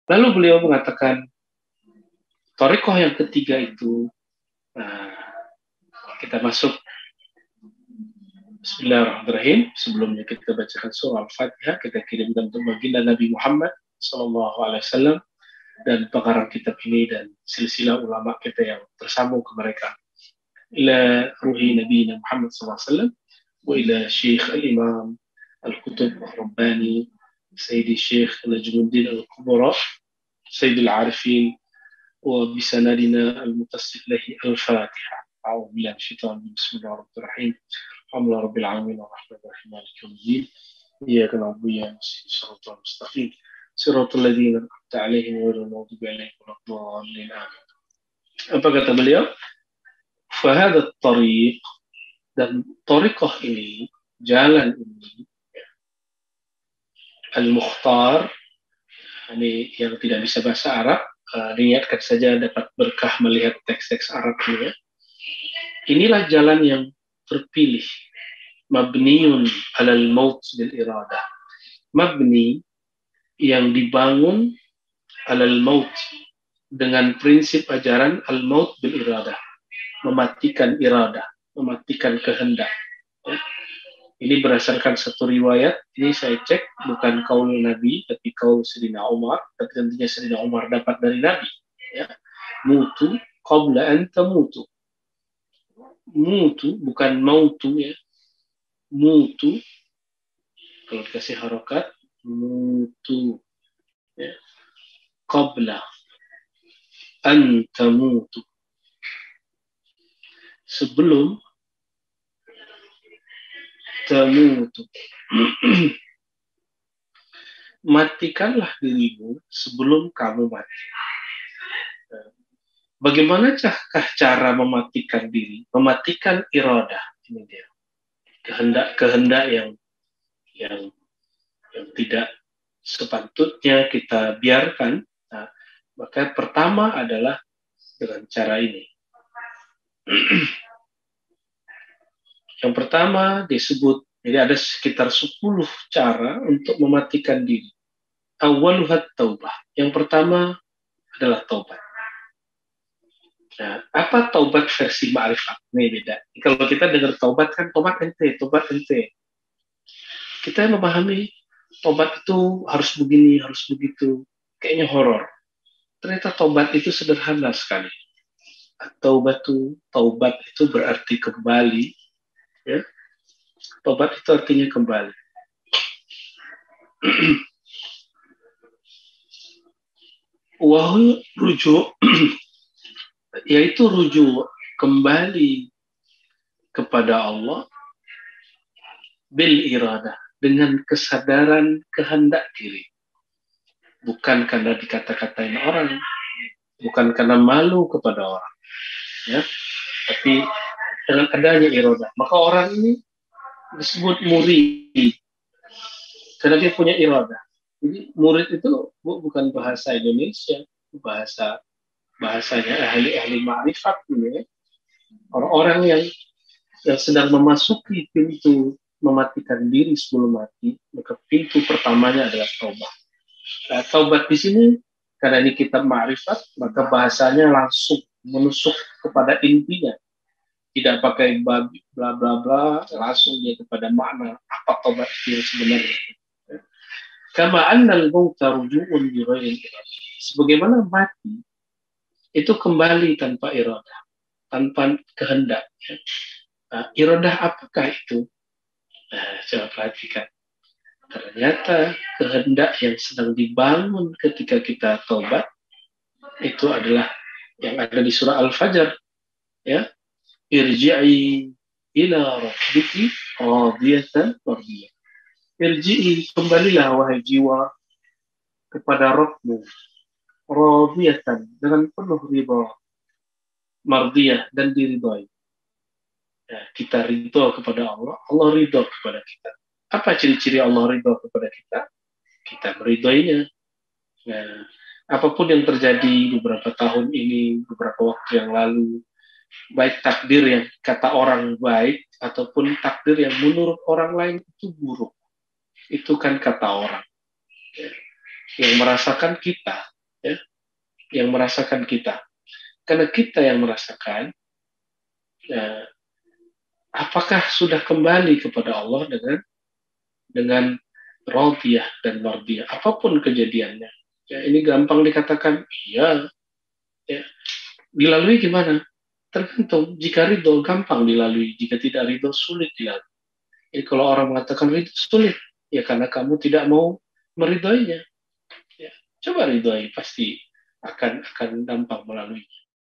Lalu beliau mengatakan, thariqah yang ketiga itu, kita masuk. Bismillahirrahmanirrahim. Sebelumnya kita bacakan surah Al-Fatihah, kita kirimkan untuk baginda Nabi Muhammad SAW dan pengarang kitab ini dan silsilah ulama kita yang tersambung ke mereka. Ila ruhi Nabi Muhammad SAW wa ila Syekh Al-Imam Al-Qutub Al-Rabbani Sayyidi Syekh Najmuddin Al-Kubra Sayyid Al-Arifin wa bisanadina al-mutasil lahi Al-Fatiha. A'udhu billahi minasyaitonir rajim. Bismillahirrahmanirrahim. Alhamdulillah Rabbil Alamin Ar-Rahmanir-Rahim Maliki Yawmiddin Iyyaka na'budu wa iyyaka nasta'in Shiratal mustaqim Shiratal ladzina an'amta 'alaihim ghairil maghdubi 'alaihim waladdallin. Amin. Apa kata beliau? Fahadha at-tariq, dan thariqah ini, jalan ini, al-mukhtar, ini yang tidak bisa bahasa Arab, niatkan saja dapat berkah melihat teks-teks Arabnya. Inilah jalan yang terpilih, mabniun alal maut bil iradah, mabni yang dibangun alal maut dengan prinsip ajaran al maut bil iradah, mematikan iradah, mematikan kehendak. Ini berdasarkan satu riwayat, ini saya cek bukan kaul Nabi tapi kaul Sayyidina Umar, tapi tentunya Sayyidina Umar dapat dari Nabi, ya. Mutu qabla an tamutu. Mutu bukan mautu, ya. Mutu kalau dikasih harokat, mutu, ya. Qabla an tamutu, sebelum tamutu. Matikanlah dirimu sebelum kamu mati. Bagaimanakah cara mematikan diri? Mematikan iradah, ini dia. Kehendak yang tidak sepatutnya kita biarkan. Nah, maka pertama adalah dengan cara ini. Yang pertama disebut, jadi ada sekitar 10 cara untuk mematikan diri. Awaluhat taubah. Yang pertama adalah taubat. Nah, apa taubat versi ma'rifat? Ini beda. Kalau kita dengar taubat kan tobat ente. Kita memahami taubat itu harus begini, harus begitu. Kayaknya horor. Ternyata taubat itu sederhana sekali. Taubat itu berarti kembali, ya. Taubat itu artinya kembali. Wahyu rujuk, yaitu rujuk kembali kepada Allah bil iradah, dengan kesadaran kehendak diri. Bukan karena dikata-katain orang, bukan karena malu kepada orang, ya, tapi dengan adanya iradah. Maka orang ini disebut murid karena dia punya iradah. Jadi murid itu bukan bahasa Indonesia, bahasanya ahli ma'rifat, ya. Orang-orang yang sedang memasuki pintu mematikan diri sebelum mati, maka pintu pertamanya adalah taubat. Nah, taubat di sini karena ini kitab ma'rifat, maka bahasanya langsung menusuk kepada intinya. Tidak pakai bla bla bla, langsung dia kepada makna apa taubat itu sebenarnya. Kama annal mauta ruju'un bi ghairi iradah. Sebagaimana mati itu kembali tanpa iradah, tanpa kehendak. Nah, iradah apakah itu? Nah, coba perhatikan. Ternyata kehendak yang sedang dibangun ketika kita taubat itu adalah yang ada di surah Al-Fajr, ya. Irji'i ila rabbiki radiyatan mardiyah. Irji'i, kembalilah wahai jiwa kepada Rabbmu, radiyatan, dengan penuh ridha, mardiyah, dan diridhoi. Ya, kita ridho kepada Allah, Allah ridho kepada kita. Apa ciri-ciri Allah ridho kepada kita? Kita meridhoinya. Nah, apapun yang terjadi beberapa tahun ini, beberapa waktu yang lalu, baik takdir yang kata orang baik ataupun takdir yang menurut orang lain itu buruk, itu kan kata orang, ya. Yang merasakan kita, ya, yang merasakan kita. Karena kita yang merasakan, ya, apakah sudah kembali kepada Allah dengan radiyah dan mardiyah, apapun kejadiannya. Ya, ini gampang dikatakan, iya. Ya. Dilalui gimana? Tergantung. Jika ridho gampang dilalui, jika tidak ridho sulit dilalui. Jadi kalau orang mengatakan ridho sulit, ya karena kamu tidak mau meridhoinya. Ya. Coba ridhoi, pasti akan gampang melalui.